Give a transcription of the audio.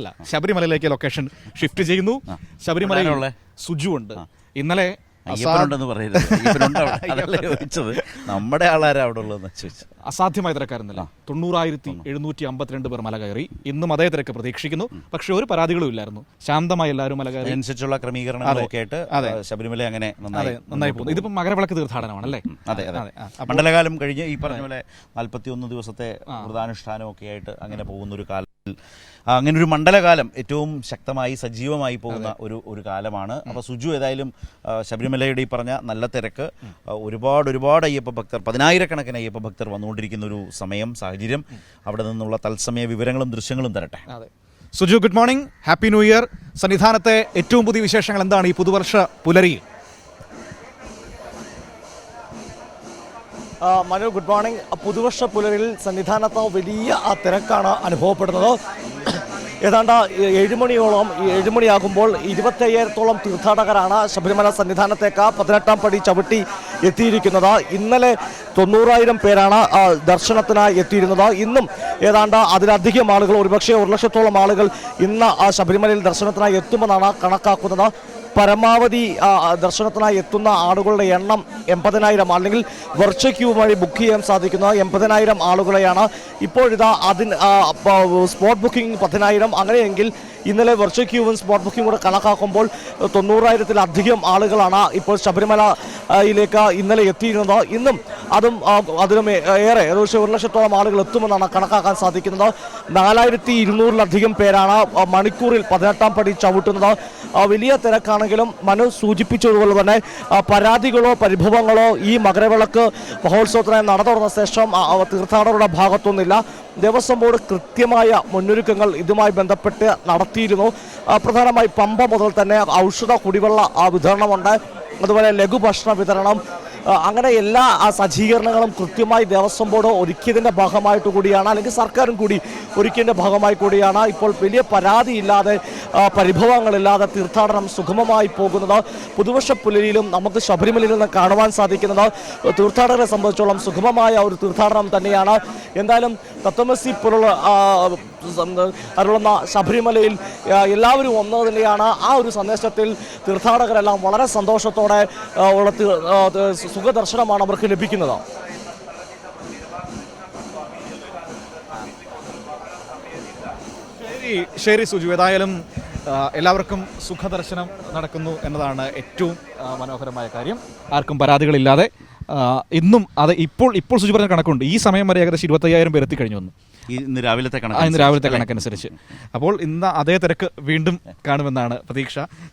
അല്ല, ശബരിമലയിലേക്ക് location shift ചെയ്യുന്നു. ശബരിമലയിൽ സുജു ഉണ്ട്. ഇന്നലെ നമ്മുടെ ആളാരാ അവിടെ ഉള്ളതെന്ന് ചോദിച്ചു. അസാധ്യമായ തിരക്കായിരുന്നില്ല. 90,752 പേർ മല കയറി. ഇന്നും അതേ തിരക്ക് പ്രതീക്ഷിക്കുന്നു. പക്ഷെ ഒരു പരാതികളും ഇല്ലായിരുന്നു. ശാന്തമായി എല്ലാവരും മല കയറി. അതിനനുസരിച്ചുള്ള ക്രമീകരണങ്ങളൊക്കെ ആയിട്ട് ശബരിമല അങ്ങനെ നന്നായി പോകുന്നു. ഇതിപ്പോ മകരവിളക്ക് തീർത്ഥാടനമാണല്ലേ? അതെ അതെ. മണ്ഡലകാലം കഴിഞ്ഞ് ഈ പറഞ്ഞ പോലെ 41 ദിവസത്തെ വ്രതാനുഷ്ഠാനമൊക്കെ ആയിട്ട് അങ്ങനെ പോകുന്ന ഒരു കാലം, അങ്ങനെ ഒരു മണ്ഡലകാലം ഏറ്റവും ശക്തമായി സജീവമായി പോകുന്ന ഒരു കാലമാണ്. അപ്പോൾ സുജു ഏതായാലും ശബരിമലയുടെ ഈ പറഞ്ഞ നല്ല തിരക്ക്, ഒരുപാട് അയ്യപ്പ ഭക്തർ, 10,000-കണക്കിന് അയ്യപ്പ ഭക്തർ വന്നുകൊണ്ടിരിക്കുന്ന ഒരു സമയം, സാഹചര്യം, അവിടെ നിന്നുള്ള തത്സമയ വിവരങ്ങളും ദൃശ്യങ്ങളും തരട്ടെ. Suju, good morning, happy new year. സന്നിധാനത്തെ ഏറ്റവും പുതിയ വിശേഷങ്ങൾ എന്താണ് ഈ പുതുവർഷ പുലരിയിൽ? Manu, good morning. പുതുവർഷ പുലരിൽ സന്നിധാനത്ത് വലിയ തിരക്കാണ് അനുഭവപ്പെടുന്നത്. ഏതാണ്ട് 7 മണിയോളം, 7 മണിയാകുമ്പോൾ 25,000-ഓളം തീർത്ഥാടകരാണ് ശബരിമല സന്നിധാനത്തേക്ക് 18-ാം പടി ചവിട്ടി എത്തിയിരിക്കുന്നത്. ഇന്നലെ 90,000 പേരാണ് ദർശനത്തിനായി എത്തിയിരുന്നത്. ഇന്നും ഏതാണ്ട് അതിലധികം ആളുകൾ, ഒരുപക്ഷെ 1,00,000-ഓളം ആളുകൾ ഇന്ന് ശബരിമലയിൽ ദർശനത്തിനായി എത്തുമെന്നാണ് കണക്കാക്കുന്നത്. പരമാവധി ദർശനത്തിനായി എത്തുന്ന ആളുകളുടെ എണ്ണം 80,000, അല്ലെങ്കിൽ വെർച്വൽ ക്യൂ വഴി ബുക്ക് ചെയ്യാൻ സാധിക്കുന്ന 80,000 ആളുകളെയാണ്. ഇപ്പോഴിതാ സ്പോട്ട് ബുക്കിംഗ് 10,000. അങ്ങനെയെങ്കിൽ ഇന്നലെ വെർച്വൽ ക്യൂവും സ്പോട്ട് ബുക്കിംഗ് കൂടെ കണക്കാക്കുമ്പോൾ 90,000-ത്തിലധികം ആളുകളാണ് ഇപ്പോൾ ശബരിമലയിലേക്ക് ഇന്നലെ എത്തിയിരുന്നത്. ഇന്നും അതിലും ഏറെ, ഏകദേശം 1,00,000-ഓളം ആളുകൾ എത്തുമെന്നാണ് കണക്കാക്കാൻ സാധിക്കുന്നത്. 4,200-ലധികം പേരാണ് മണിക്കൂറിൽ 18-ാം പടി ചവിട്ടുന്നത്. വലിയ തിരക്കാണെങ്കിലും മനു സൂചിപ്പിച്ചതുപോലെ തന്നെ പരാതികളോ പരിഭവങ്ങളോ ഈ മകരവിളക്ക് മഹോത്സവത്തിനായി നട തുറന്ന ശേഷം തീർത്ഥാടകരുടെ ഭാഗത്തൊന്നുമില്ല. ദേവസ്വം ബോർഡ് കൃത്യമായ മുന്നൊരുക്കങ്ങൾ ഇതുമായി ബന്ധപ്പെട്ട് നടത്തിയിരുന്നു. പ്രധാനമായി പമ്പ മുതൽ തന്നെ ഔഷധ കുടിവെള്ള വിതരണമുണ്ട്, അതുപോലെ ലഘുഭക്ഷണ വിതരണം, അങ്ങനെ എല്ലാ സജ്ജീകരണങ്ങളും കൃത്യമായി ദേവസ്വം ബോർഡ് ഒരുക്കിയതിൻ്റെ ഭാഗമായിട്ട് കൂടിയാണ്, അല്ലെങ്കിൽ സർക്കാരും കൂടി ഒരുക്കിയതിൻ്റെ ഭാഗമായി കൂടിയാണ് ഇപ്പോൾ വലിയ പരാതിയില്ലാതെ, പരിഭവങ്ങളില്ലാതെ തീർത്ഥാടനം സുഗമമായി പോകുന്നത്. പുതുവർഷ പുലരിയിലും നമുക്ക് ശബരിമലയിൽ നിന്ന് കാണുവാൻ സാധിക്കുന്നത് തീർത്ഥാടകരെ സംബന്ധിച്ചോളം സുഗമമായ ഒരു തീർത്ഥാടനം തന്നെയാണ്. എന്തായാലും തത്വമസി പോലുള്ള അരുളുന്ന ശബരിമലയിൽ എല്ലാവരും ഒന്നു തന്നെയാണ്. ആ ഒരു സന്ദേശത്തിൽ തീർത്ഥാടകരെല്ലാം വളരെ സന്തോഷത്തോടെ ഉള്ള സുഖദർശനമാണ് അവർക്ക് ലഭിക്കുന്നത്. ശരി സുജു, ഏതായാലും എല്ലാവർക്കും സുഖദർശനം നടക്കുന്നു എന്നതാണ് ഏറ്റവും മനോഹരമായ കാര്യം. ആർക്കും പരാതികളില്ലാതെ ഇന്നും അത് ഇപ്പോൾ സുജു പറഞ്ഞ കണക്കുണ്ട്, ഈ സമയം വരെ ഏകദേശം 25,000 പേർ എത്തിക്കഴിഞ്ഞു വന്നു ഇന്ന് രാവിലത്തെ കണക്കനുസരിച്ച്. അപ്പോൾ ഇന്ന് അതേ തിരക്ക് വീണ്ടും കാണുമെന്നാണ് പ്രതീക്ഷ.